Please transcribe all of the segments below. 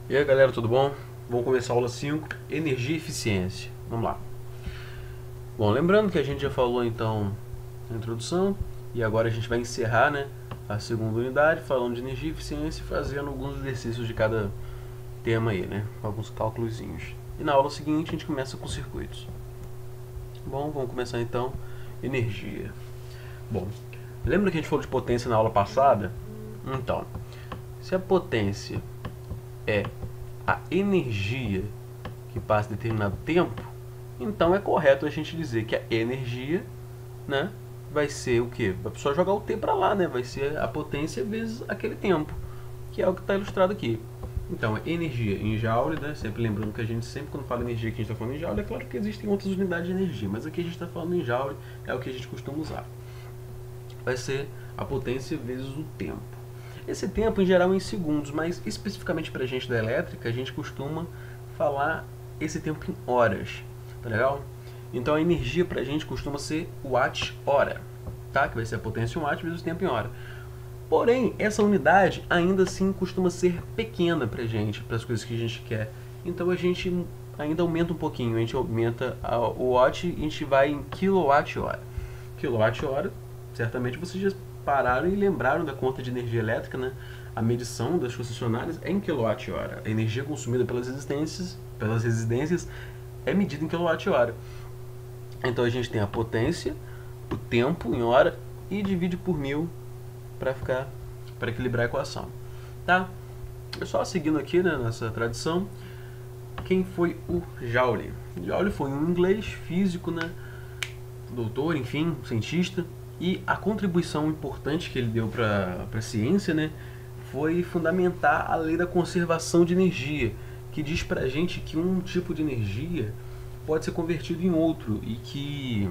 E aí galera, tudo bom? Vamos começar a aula 5, Energia e Eficiência. Vamos lá. Bom, lembrando que a gente já falou então na introdução e agora a gente vai encerrar, né, a segunda unidade falando de energia e eficiência e fazendo alguns exercícios de cada tema aí, né, alguns cálculozinhos. E na aula seguinte a gente começa com circuitos. Bom, vamos começar então energia. Bom, lembra que a gente falou de potência na aula passada? Então, se a potência é a energia que passa determinado tempo, então é correto a gente dizer que a energia, né, vai ser o quê? Vai só jogar o t para lá, né? Vai ser a potência vezes aquele tempo, que é o que está ilustrado aqui. Então, energia em joule, né? Sempre lembrando que a gente sempre quando fala energia que a gente está falando em joule, é claro que existem outras unidades de energia, mas aqui a gente está falando em joule, é o que a gente costuma usar. Vai ser a potência vezes o tempo. Esse tempo em geral é em segundos, mas especificamente para a gente da elétrica, a gente costuma falar esse tempo em horas, tá legal? Então a energia para a gente costuma ser watt-hora, tá? Que vai ser a potência em watt vezes o tempo em hora. Porém, essa unidade ainda assim costuma ser pequena para a gente, para as coisas que a gente quer. Então a gente ainda aumenta um pouquinho, a gente aumenta o watt e a gente vai em quilowatt-hora. Quilowatt-hora, certamente vocês já pararam e lembraram da conta de energia elétrica, né? A medição das concessionárias é em quilowatt-hora. A energia consumida pelas residências é medida em quilowatt-hora. Então a gente tem a potência, o tempo em hora e divide por 1000 para equilibrar a equação, tá? Só seguindo aqui, né, nessa tradição, quem foi o Joule? Joule foi um inglês físico, né? Doutor, enfim, cientista. E a contribuição importante que ele deu para a ciência, né, foi fundamentar a lei da conservação de energia, que diz para a gente que um tipo de energia pode ser convertido em outro e que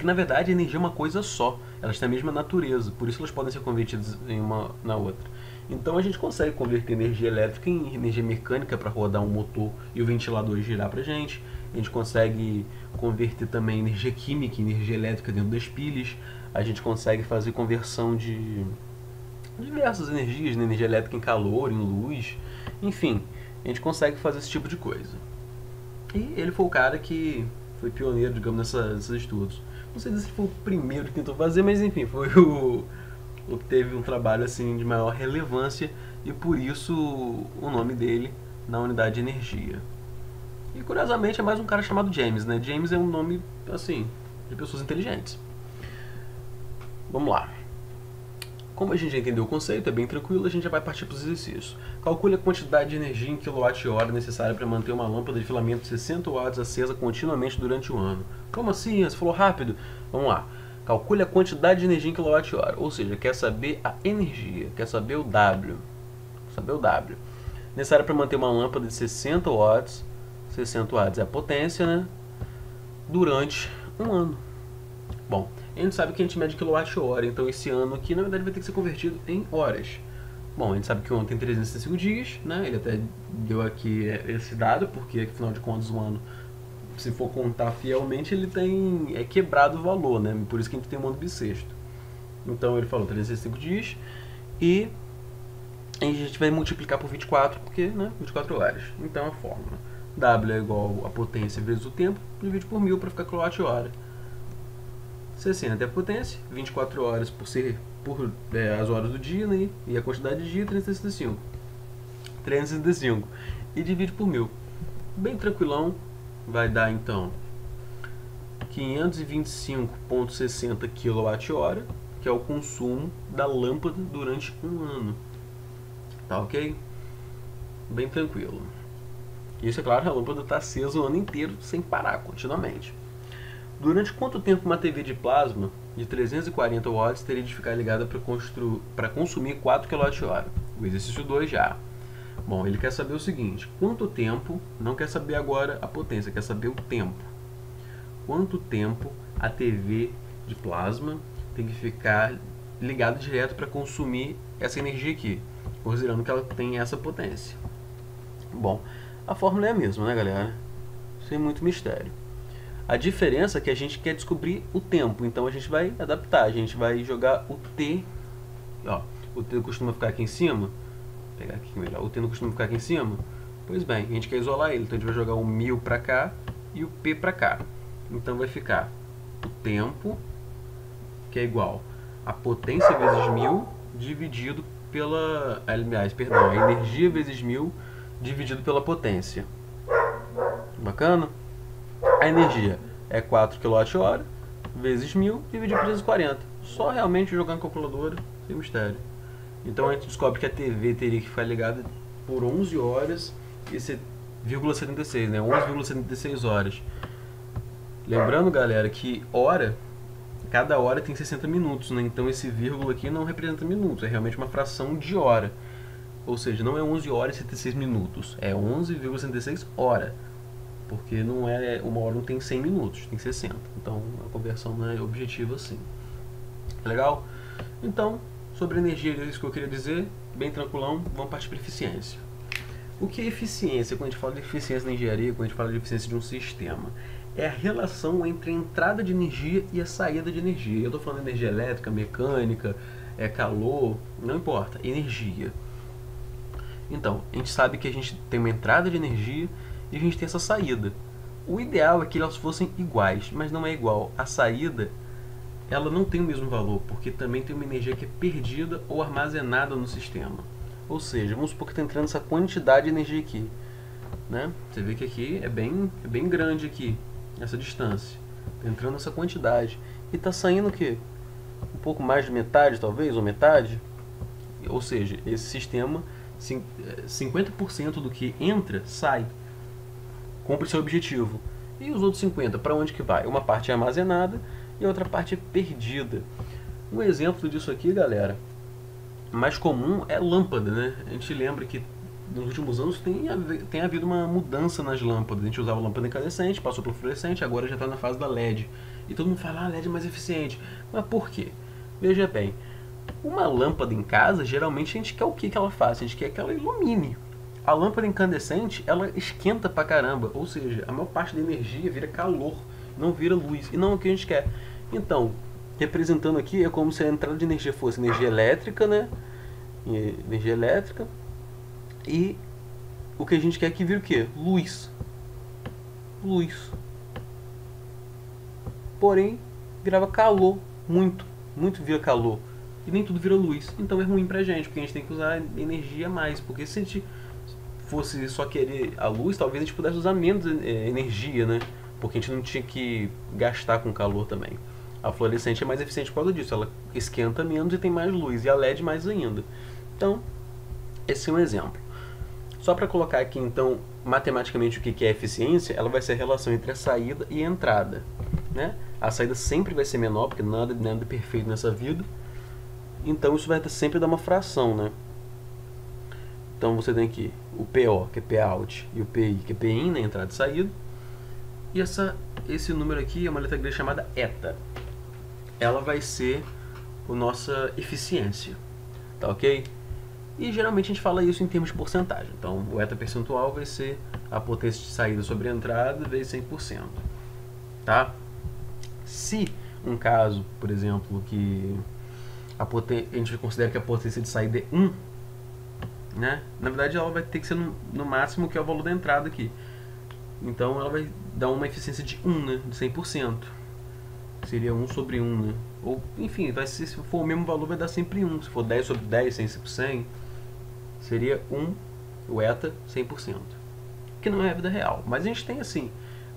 na verdade a energia é uma coisa só, elas têm a mesma natureza, por isso elas podem ser convertidas em uma na outra. Então a gente consegue converter energia elétrica em energia mecânica para rodar um motor e o ventilador girar para a gente consegue converter também energia química em energia elétrica dentro das pilhas, a gente consegue fazer conversão de diversas energias, né? Energia elétrica em calor, em luz, enfim, a gente consegue fazer esse tipo de coisa. E ele foi o cara que foi pioneiro, digamos, nesses estudos. Não sei se ele foi o primeiro que tentou fazer, mas enfim, foi o que teve um trabalho assim de maior relevância e por isso o nome dele na unidade de energia. E curiosamente é mais um cara chamado James, né? James é um nome, assim, de pessoas inteligentes. Vamos lá. Como a gente já entendeu o conceito, é bem tranquilo, a gente já vai partir para os exercícios. Calcule a quantidade de energia em kWh necessária para manter uma lâmpada de filamento de 60 watts acesa continuamente durante o ano. Como assim? Você falou rápido? Vamos lá. Calcule a quantidade de energia em kWh, ou seja, quer saber a energia, quer saber o W. Saber o W. Necessária para manter uma lâmpada de 60 watts, 60 watts é a potência, né? Durante um ano. Bom, a gente sabe que a gente mede quilowatt-hora, então esse ano aqui na verdade vai ter que ser convertido em horas. Bom, a gente sabe que o ano tem 365 dias, né? Ele até deu aqui esse dado, porque afinal de contas o ano, se for contar fielmente, ele tem quebrado o valor, né? Por isso que a gente tem um ano bissexto. Então ele falou 365 dias e a gente vai multiplicar por 24, porque, né, 24 horas. Então a fórmula W é igual a potência vezes o tempo, divide por 1000 para ficar quilowatt-hora. 60 é a potência, 24 horas por ser as horas do dia, né? E a quantidade de dia 365. 365. E divide por 1000. Bem tranquilão, vai dar então 525,60 kWh, que é o consumo da lâmpada durante um ano. Tá ok? Bem tranquilo. Isso é claro, a lâmpada está acesa o ano inteiro sem parar, continuamente. Durante quanto tempo uma TV de plasma de 340 watts teria de ficar ligada para consumir 4 kWh? O exercício 2 já. Bom, ele quer saber o seguinte: quanto tempo, não quer saber agora a potência, quer saber o tempo. Quanto tempo a TV de plasma tem que ficar ligada direto para consumir essa energia aqui, considerando que ela tem essa potência. Bom, a fórmula é a mesma, né, galera? Sem muito mistério. A diferença é que a gente quer descobrir o tempo, então a gente vai adaptar, a gente vai jogar o t, ó, o t costuma ficar aqui em cima, pegar aqui melhor. O T não costuma ficar aqui em cima? Pois bem, a gente quer isolar ele, então a gente vai jogar o 1000 para cá e o P para cá. Então vai ficar o tempo, que é igual a potência vezes 1000 dividido pela... Aliás, perdão, a energia vezes 1000 dividido pela potência. Bacana? A energia é 4 kWh vezes 1000 dividido por 340. Só realmente jogar na calculadora, sem mistério. Então a gente descobre que a TV teria que ficar ligada por 11 horas e 0,76, né? 11,76 horas. Lembrando, galera, que cada hora tem 60 minutos, né? Então esse vírgula aqui não representa minutos, é realmente uma fração de hora. Ou seja, não é 11 horas e 76 minutos, é 11,76 hora. Porque não é, uma hora não tem 100 minutos, tem 60. Então a conversão não é objetiva assim. Legal? Então, sobre energia, é isso que eu queria dizer, bem tranquilão, vamos partir para eficiência. O que é eficiência? Quando a gente fala de eficiência na engenharia, quando a gente fala de eficiência de um sistema, é a relação entre a entrada de energia e a saída de energia. Eu estou falando de energia elétrica, mecânica, calor, não importa, energia. Então, a gente sabe que a gente tem uma entrada de energia e a gente tem essa saída. O ideal é que elas fossem iguais, mas não é igual. A saída, ela não tem o mesmo valor, porque também tem uma energia que é perdida ou armazenada no sistema. Ou seja, vamos supor que está entrando essa quantidade de energia aqui, né? Você vê que aqui é bem grande aqui, essa distância. Está entrando essa quantidade. E está saindo o quê? Um pouco mais de metade, talvez, ou metade. Ou seja, esse sistema, 50% do que entra, sai. Cumpre seu objetivo. E os outros 50%, para onde que vai? Uma parte é armazenada e a outra parte é perdida. Um exemplo disso aqui, galera, mais comum é lâmpada, né? A gente lembra que nos últimos anos tem havido uma mudança nas lâmpadas. A gente usava lâmpada incandescente, passou para o fluorescente, agora já está na fase da LED. E todo mundo fala, LED é mais eficiente. Mas por quê? Veja bem, uma lâmpada em casa, geralmente a gente quer o que ela faça? A gente quer que ela ilumine. A lâmpada incandescente, ela esquenta pra caramba, ou seja, a maior parte da energia vira calor, não vira luz, e não é o que a gente quer. Então, representando aqui, é como se a entrada de energia fosse energia elétrica, né? Energia elétrica. E o que a gente quer é que vira o quê? Luz. Luz. Porém, virava calor, muito vira calor. E nem tudo vira luz. Então é ruim pra gente, porque a gente tem que usar energia a mais. Porque se a gente fosse só querer a luz, talvez a gente pudesse usar menos energia, né? Porque a gente não tinha que gastar com calor também. A fluorescente é mais eficiente por causa disso, ela esquenta menos e tem mais luz, e a LED mais ainda. Então, esse é um exemplo. Só para colocar aqui, então, matematicamente o que é eficiência, ela vai ser a relação entre a saída e a entrada, né? A saída sempre vai ser menor, porque nada é perfeito nessa vida. Então isso vai sempre dar uma fração, né? Então você tem aqui o PO, que é Pout, e o PI, que é PIN, né? Entrada e saída. E esse número aqui é uma letra grega chamada eta. Ela vai ser a nossa eficiência, tá ok? E geralmente a gente fala isso em termos de porcentagem. Então o eta percentual vai ser a potência de saída sobre a entrada vezes 100%, tá? Se um caso, por exemplo, que a gente considera que a potência de saída é 1, né? Na verdade ela vai ter que ser no máximo, que é o valor da entrada aqui. Então ela vai dar uma eficiência de 1, né? De 100%. Seria 1 sobre 1, né? Ou, enfim, se for o mesmo valor vai dar sempre 1. Se for 10 sobre 10, 100 sobre 100, seria 1, o eta, 100%. Que não é a vida real. Mas a gente tem, assim,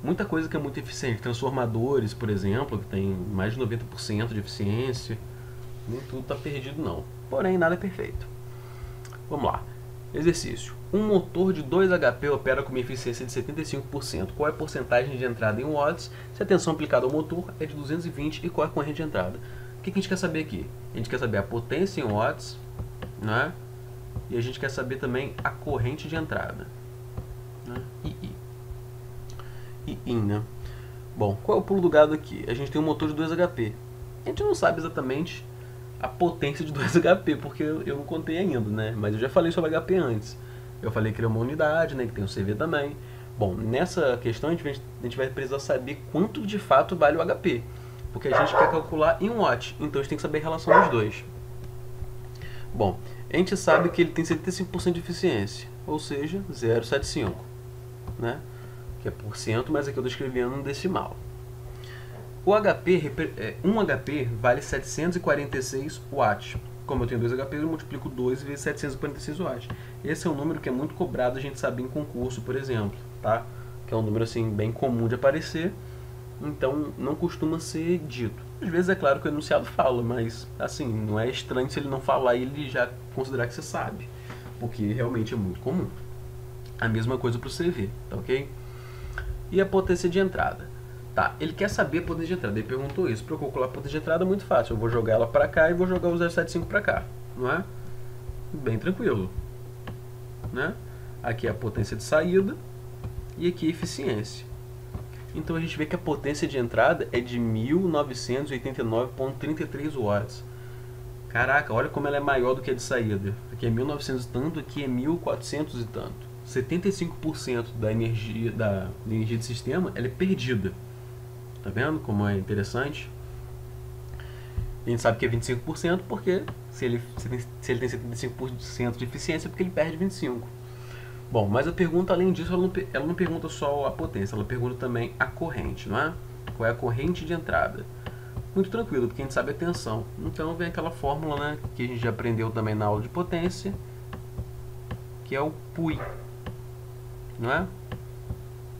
muita coisa que é muito eficiente. Transformadores, por exemplo, que tem mais de 90% de eficiência. Nem tudo está perdido, não. Porém, nada é perfeito. Vamos lá. Exercício. Um motor de 2 HP opera com uma eficiência de 75%. Qual é a porcentagem de entrada em watts se a tensão aplicada ao motor é de 220 e qual é a corrente de entrada? O que a gente quer saber aqui? A gente quer saber a potência em watts, né? E a gente quer saber também a corrente de entrada, né? II, né? Bom, qual é o pulo do gado aqui? A gente tem um motor de 2 HP. A gente não sabe exatamente a potência de 2 HP, porque eu não contei ainda, né? Mas eu já falei sobre HP antes. Eu falei que ele é uma unidade, né? Que tem o CV também. Bom, nessa questão a gente vai precisar saber quanto de fato vale o HP. Porque a gente quer calcular em watt, então a gente tem que saber a relação dos dois. Bom, A gente sabe que ele tem 75% de eficiência, ou seja, 0,75, né? Que é por cento, mas aqui eu estou escrevendo um decimal. O HP, 1 HP vale 746 watts. Como eu tenho 2 HP, eu multiplico 2 vezes 746 watts. Esse é um número que é muito cobrado a gente saber em concurso, por exemplo, tá? Que é um número assim bem comum de aparecer, então não costuma ser dito. Às vezes é claro que o enunciado fala, mas assim, não é estranho se ele não falar e ele já considerar que você sabe, porque realmente é muito comum. A mesma coisa para o CV, tá ok? E a potência de entrada? Tá, ele quer saber a potência de entrada, ele perguntou isso. Para eu calcular a potência de entrada é muito fácil, eu vou jogar ela para cá e vou jogar o 0,75 para cá, não é? Bem tranquilo, né? Aqui é a potência de saída e aqui a eficiência. Então a gente vê que a potência de entrada é de 1989,33 watts. Caraca, olha como ela é maior do que a de saída. Aqui é 1900 e tanto, aqui é 1400 e tanto. 75% da energia do sistema ela é perdida. Tá vendo como é interessante? A gente sabe que é 25% porque se ele tem 75% de eficiência é porque ele perde 25%. Bom, mas a pergunta, além disso, ela não pergunta só a potência, ela pergunta também a corrente, não é? Qual é a corrente de entrada? Muito tranquilo, porque a gente sabe a tensão. Então vem aquela fórmula, né, que a gente já aprendeu também na aula de potência, que é o PUI, não é?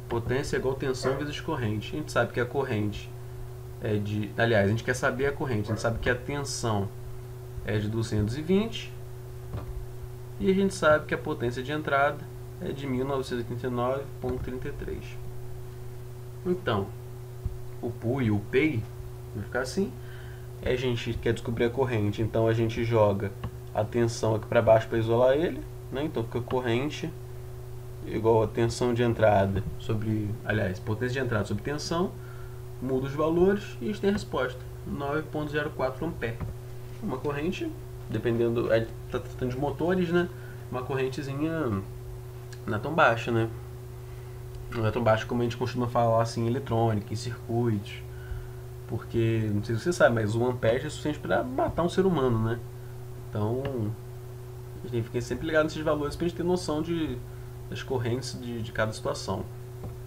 Potência é igual a tensão vezes corrente. A gente sabe que a corrente é de... Aliás, a gente quer saber a corrente, a gente sabe que a tensão é de 220 e a gente sabe que a potência de entrada é de 1989,33. Então, o PUI e o PEI vai ficar assim. A gente quer descobrir a corrente, então a gente joga a tensão aqui para baixo para isolar ele, né? Então fica corrente igual a tensão de entrada sobre, aliás, potência de entrada sobre tensão, muda os valores e a gente tem a resposta, 9,04 ampere. Uma corrente, dependendo, está tratando de motores, né? Uma correntezinha não é tão baixa, né? Não é tão baixa como a gente costuma falar assim em eletrônica, em circuitos. Porque, não sei se você sabe, mas 1 ampere é suficiente para matar um ser humano, né? Então, a gente tem que ficar sempre ligado nesses valores para a gente ter noção das correntes de cada situação.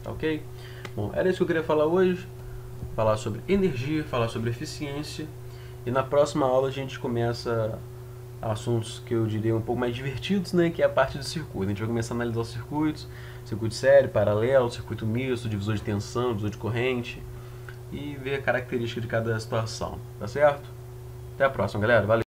Tá ok? Bom, era isso que eu queria falar hoje. Falar sobre energia, falar sobre eficiência. E na próxima aula a gente começa assuntos que eu diria um pouco mais divertidos, né? Que é a parte do circuito. A gente vai começar a analisar os circuitos. Circuito série, paralelo, circuito misto, divisor de tensão, divisor de corrente. E ver a característica de cada situação. Tá certo? Até a próxima, galera. Valeu!